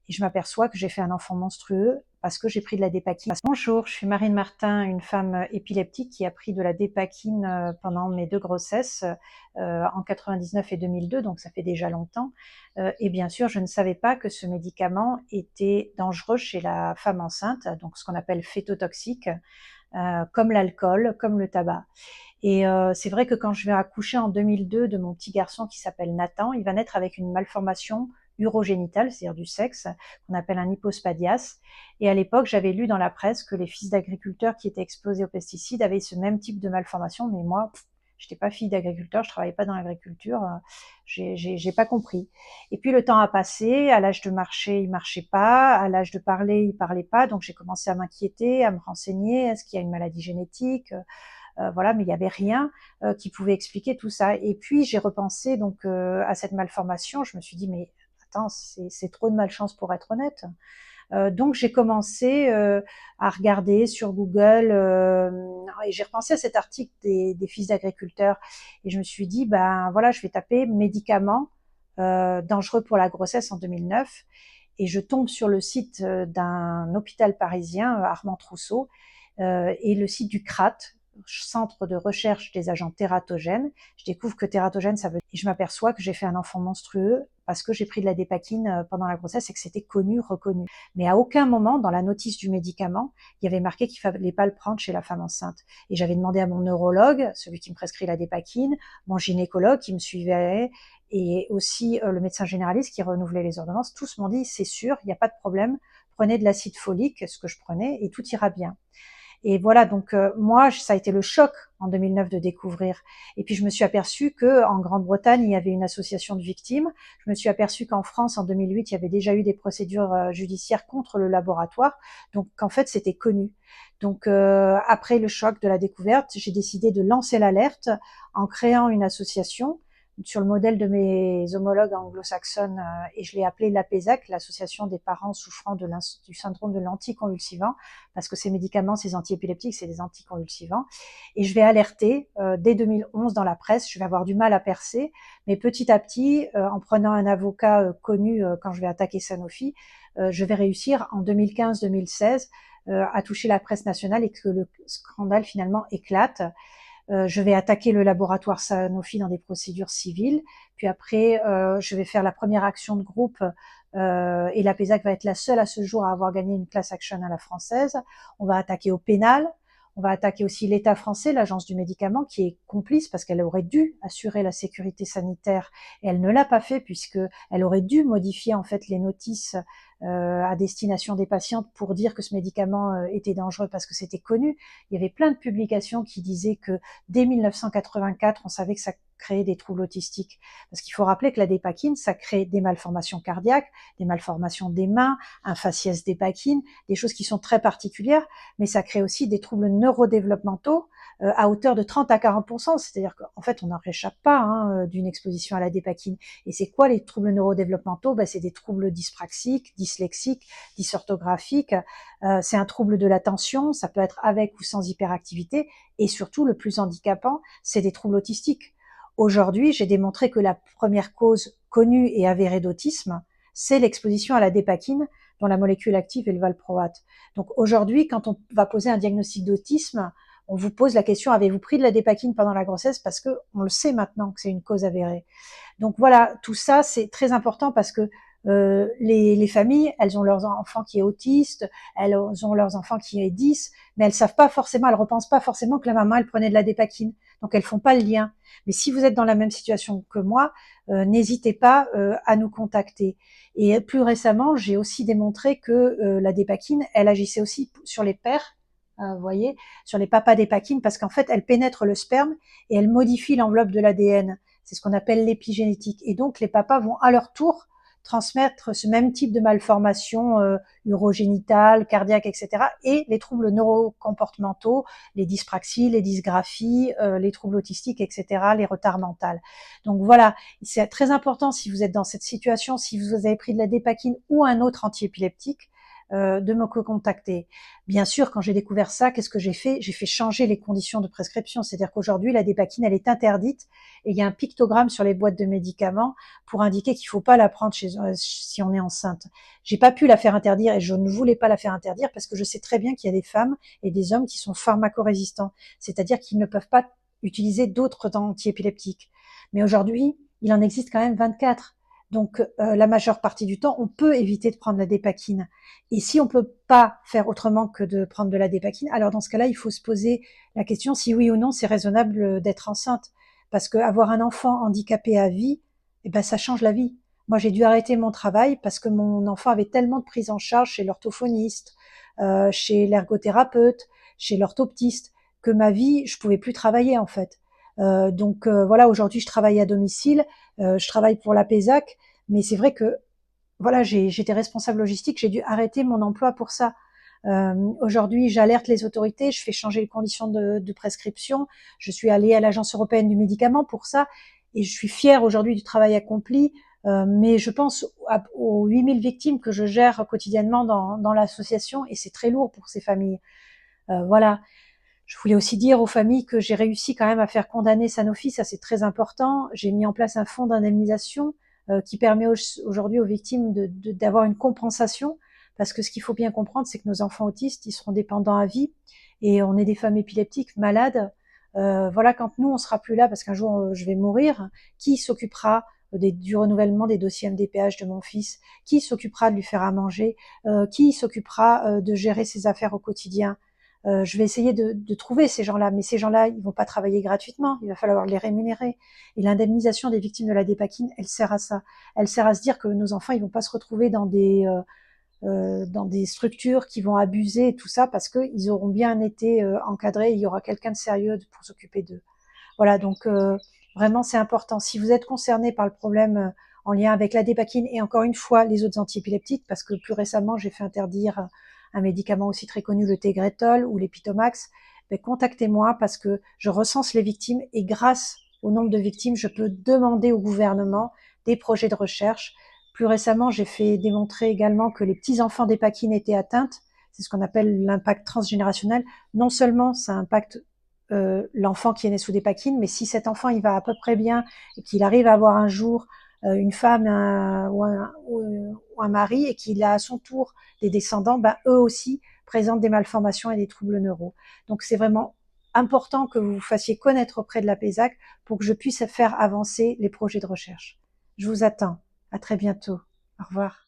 et je m'aperçois que j'ai fait un enfant monstrueux parce que j'ai pris de la dépakine. Bonjour, je suis Marine Martin, une femme épileptique qui a pris de la dépakine pendant mes 2 grossesses en 99 et 2002, donc ça fait déjà longtemps. Et bien sûr, je ne savais pas que ce médicament était dangereux chez la femme enceinte, donc ce qu'on appelle fétotoxique, comme l'alcool, comme le tabac. Et c'est vrai que quand je vais accoucher en 2002 de mon petit garçon qui s'appelle Nathan, il va naître avec une malformation urogénitale, c'est-à-dire du sexe, qu'on appelle un hypospadias. Et à l'époque, j'avais lu dans la presse que les fils d'agriculteurs qui étaient exposés aux pesticides avaient ce même type de malformation, mais moi, je n'étais pas fille d'agriculteur, je travaillais pas dans l'agriculture, j'ai pas compris. Et puis le temps a passé, à l'âge de marcher, il marchait pas, à l'âge de parler, il parlait pas, donc j'ai commencé à m'inquiéter, à me renseigner, est-ce qu'il y a une maladie génétique, voilà, mais il n'y avait rien qui pouvait expliquer tout ça. Et puis j'ai repensé donc à cette malformation. Je me suis dit mais attends, c'est trop de malchance pour être honnête. Donc j'ai commencé à regarder sur Google et j'ai repensé à cet article des fils d'agriculteurs et je me suis dit ben voilà, je vais taper médicaments dangereux pour la grossesse en 2009 et je tombe sur le site d'un hôpital parisien, Armand Trousseau, et le site du CRAT, Centre de recherche des agents tératogènes. Je découvre que tératogène, ça veut dire, et je m'aperçois que j'ai fait un enfant monstrueux parce que j'ai pris de la dépakine pendant la grossesse et que c'était connu, reconnu. Mais à aucun moment, dans la notice du médicament, il y avait marqué qu'il fallait pas le prendre chez la femme enceinte. Et j'avais demandé à mon neurologue, celui qui me prescrit la dépakine, mon gynécologue qui me suivait, et aussi le médecin généraliste qui renouvelait les ordonnances. Tous m'ont dit, c'est sûr, il n'y a pas de problème, prenez de l'acide folique, ce que je prenais, et tout ira bien. Et voilà, donc moi, ça a été le choc en 2009 de découvrir. Et puis je me suis aperçue que en Grande-Bretagne, il y avait une association de victimes. Je me suis aperçue qu'en France, en 2008, il y avait déjà eu des procédures judiciaires contre le laboratoire. Donc en fait, c'était connu. Donc après le choc de la découverte, j'ai décidé de lancer l'alerte en créant une association sur le modèle de mes homologues anglo-saxonnes, et je l'ai appelée l'APESAC, l'association des parents souffrant du syndrome de l'anticonvulsivant, parce que ces médicaments, ces antiépileptiques, c'est des anticonvulsivants. Et je vais alerter dès 2011 dans la presse, je vais avoir du mal à percer, mais petit à petit, en prenant un avocat connu quand je vais attaquer Sanofi, je vais réussir en 2015-2016 à toucher la presse nationale et que le scandale finalement éclate. Je vais attaquer le laboratoire Sanofi dans des procédures civiles. Puis après, je vais faire la première action de groupe et la PESAC va être la seule à ce jour à avoir gagné une class action à la française. On va attaquer au pénal. On va attaquer aussi l'État français, l'Agence du médicament, qui est complice parce qu'elle aurait dû assurer la sécurité sanitaire et elle ne l'a pas fait puisque elle aurait dû modifier en fait les notices à destination des patientes pour dire que ce médicament était dangereux parce que c'était connu. Il y avait plein de publications qui disaient que dès 1984, on savait que ça créait des troubles autistiques. Parce qu'il faut rappeler que la dépakine, ça crée des malformations cardiaques, des malformations des mains, un faciès dépakine, des choses qui sont très particulières, mais ça crée aussi des troubles neurodéveloppementaux à hauteur de 30 à 40%. C'est-à-dire qu'en fait, on n'en réchappe pas d'une exposition à la dépakine. Et c'est quoi les troubles neurodéveloppementaux? C'est des troubles dyspraxiques, dyslexiques, dysorthographiques. C'est un trouble de l'attention, ça peut être avec ou sans hyperactivité. Et surtout, le plus handicapant, c'est des troubles autistiques. Aujourd'hui, j'ai démontré que la première cause connue et avérée d'autisme, c'est l'exposition à la dépakine, dont la molécule active est le valproate. Donc aujourd'hui, quand on va poser un diagnostic d'autisme, on vous pose la question, avez-vous pris de la dépakine pendant la grossesse? Parce que on le sait maintenant que c'est une cause avérée. Donc voilà, tout ça, c'est très important parce que les familles, elles ont leurs enfants qui est autiste, elles ont leurs enfants qui est 10, mais elles savent pas forcément, elles repensent pas forcément que la maman, elle prenait de la dépakine. Donc elles font pas le lien. Mais si vous êtes dans la même situation que moi, n'hésitez pas à nous contacter. Et plus récemment, j'ai aussi démontré que la dépakine, elle agissait aussi sur les pères, vous voyez, sur les papas dépakine, parce qu'en fait, elle pénètre le sperme et elle modifie l'enveloppe de l'ADN. C'est ce qu'on appelle l'épigénétique. Et donc, les papas vont à leur tour transmettre ce même type de malformation urogénitale, cardiaque, etc. et les troubles neurocomportementaux, les dyspraxies, les dysgraphies, les troubles autistiques, etc., les retards mentaux. Donc voilà, c'est très important si vous êtes dans cette situation, si vous avez pris de la dépakine ou un autre antiépileptique, de me contacter. Bien sûr, quand j'ai découvert ça, qu'est-ce que j'ai fait? J'ai fait changer les conditions de prescription. C'est-à-dire qu'aujourd'hui, la dépakine, elle est interdite et il y a un pictogramme sur les boîtes de médicaments pour indiquer qu'il faut pas la prendre si on est enceinte. J'ai pas pu la faire interdire et je ne voulais pas la faire interdire parce que je sais très bien qu'il y a des femmes et des hommes qui sont pharmacorésistants. C'est-à-dire qu'ils ne peuvent pas utiliser d'autres antiépileptiques. Mais aujourd'hui, il en existe quand même 24. Donc, la majeure partie du temps, on peut éviter de prendre la dépakine. Et si on peut pas faire autrement que de prendre de la dépakine, alors dans ce cas-là, il faut se poser la question si oui ou non c'est raisonnable d'être enceinte. Parce que avoir un enfant handicapé à vie, eh ben, ça change la vie. Moi, j'ai dû arrêter mon travail parce que mon enfant avait tellement de prise en charge chez l'orthophoniste, chez l'ergothérapeute, chez l'orthoptiste, que ma vie, je pouvais plus travailler en fait. Donc voilà, aujourd'hui, je travaille à domicile, je travaille pour la PESAC, mais c'est vrai que voilà, j'étais responsable logistique, j'ai dû arrêter mon emploi pour ça. Aujourd'hui, j'alerte les autorités, je fais changer les conditions de prescription. Je suis allée à l'Agence européenne du médicament pour ça, et je suis fière aujourd'hui du travail accompli. Mais je pense aux 8000 victimes que je gère quotidiennement dans l'association, et c'est très lourd pour ces familles. Voilà. Je voulais aussi dire aux familles que j'ai réussi quand même à faire condamner Sanofi, ça c'est très important. J'ai mis en place un fonds d'indemnisation qui permet aujourd'hui aux victimes d'avoir une compensation, parce que ce qu'il faut bien comprendre, c'est que nos enfants autistes, ils seront dépendants à vie, et on est des femmes épileptiques malades. Voilà, quand nous on sera plus là, parce qu'un jour je vais mourir, qui s'occupera du renouvellement des dossiers MDPH de mon fils? Qui s'occupera de lui faire à manger? Qui s'occupera de gérer ses affaires au quotidien? Je vais essayer de trouver ces gens-là, mais ces gens-là, ils vont pas travailler gratuitement, il va falloir les rémunérer. Et l'indemnisation des victimes de la dépakine, elle sert à ça. Elle sert à se dire que nos enfants, ils vont pas se retrouver dans des structures qui vont abuser et tout ça, parce qu'ils auront bien été encadrés, il y aura quelqu'un de sérieux pour s'occuper d'eux. Voilà, donc vraiment, c'est important. Si vous êtes concerné par le problème en lien avec la dépakine et encore une fois les autres antiépileptiques, parce que plus récemment, j'ai fait interdire un médicament aussi très connu, le Tegretol ou l'Epitomax, ben, contactez-moi parce que je recense les victimes et grâce au nombre de victimes, je peux demander au gouvernement des projets de recherche. Plus récemment, j'ai fait démontrer également que les petits-enfants dépakine étaient atteintes. C'est ce qu'on appelle l'impact transgénérationnel. Non seulement ça impacte l'enfant qui est né sous dépakine, mais si cet enfant il va à peu près bien et qu'il arrive à avoir un jour une femme ou un mari et qu'il a à son tour des descendants, ben, eux aussi présentent des malformations et des troubles neuraux. Donc c'est vraiment important que vous vous fassiez connaître auprès de la PESAC pour que je puisse faire avancer les projets de recherche. Je vous attends. À très bientôt. Au revoir.